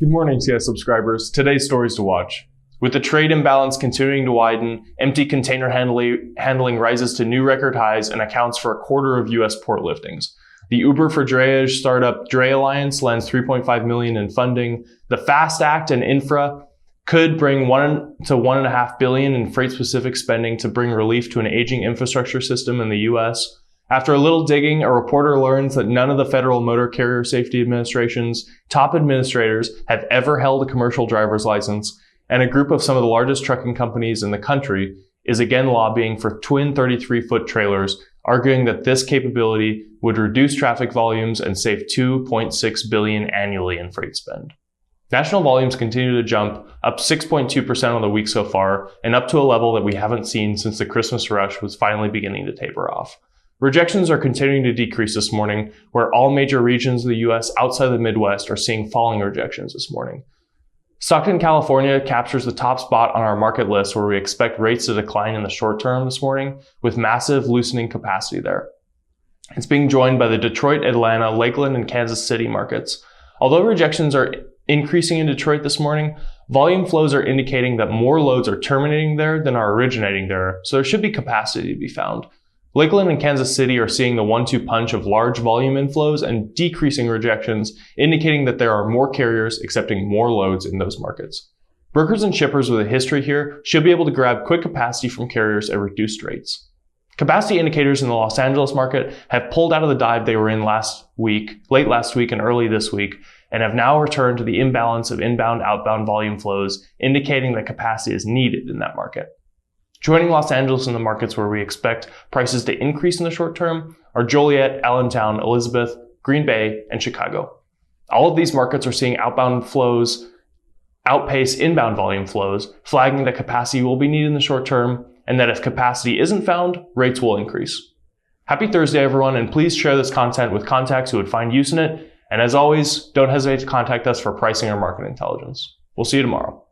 Good morning, TS subscribers. Today's stories to watch. With the trade imbalance continuing to widen, empty container handling rises to new record highs and accounts for a quarter of U.S. port liftings. The Uber for drayage startup Dray Alliance lends $3.5 million in funding. The FAST Act and infra could bring $1 to $1.5 billion in freight-specific spending to bring relief to an aging infrastructure system in the U.S. After a little digging, a reporter learns that none of the Federal Motor Carrier Safety Administration's top administrators have ever held a commercial driver's license, and a group of some of the largest trucking companies in the country is again lobbying for twin 33-foot trailers, arguing that this capability would reduce traffic volumes and save $2.6 billion annually in freight spend. National volumes continue to jump, up 6.2% on the week so far, and up to a level that we haven't seen since the Christmas rush was finally beginning to taper off. Rejections are continuing to decrease this morning, where all major regions of the U.S. outside the Midwest are seeing falling rejections this morning. Stockton, California captures the top spot on our market list, where we expect rates to decline in the short term this morning, with massive loosening capacity there. It's being joined by the Detroit, Atlanta, Lakeland, and Kansas City markets. Although rejections are increasing in Detroit this morning, volume flows are indicating that more loads are terminating there than are originating there, so there should be capacity to be found. Lakeland and Kansas City are seeing the 1-2 punch of large volume inflows and decreasing rejections, indicating that there are more carriers accepting more loads in those markets. Brokers and shippers with a history here should be able to grab quick capacity from carriers at reduced rates. Capacity indicators in the Los Angeles market have pulled out of the dive they were in late last week and early this week, and have now returned to the imbalance of inbound-outbound volume flows, indicating that capacity is needed in that market. Joining Los Angeles in the markets where we expect prices to increase in the short term are Joliet, Allentown, Elizabeth, Green Bay, and Chicago. All of these markets are seeing outbound flows outpace inbound volume flows, flagging that capacity will be needed in the short term, and that if capacity isn't found, rates will increase. Happy Thursday, everyone, and please share this content with contacts who would find use in it. And as always, don't hesitate to contact us for pricing or market intelligence. We'll see you tomorrow.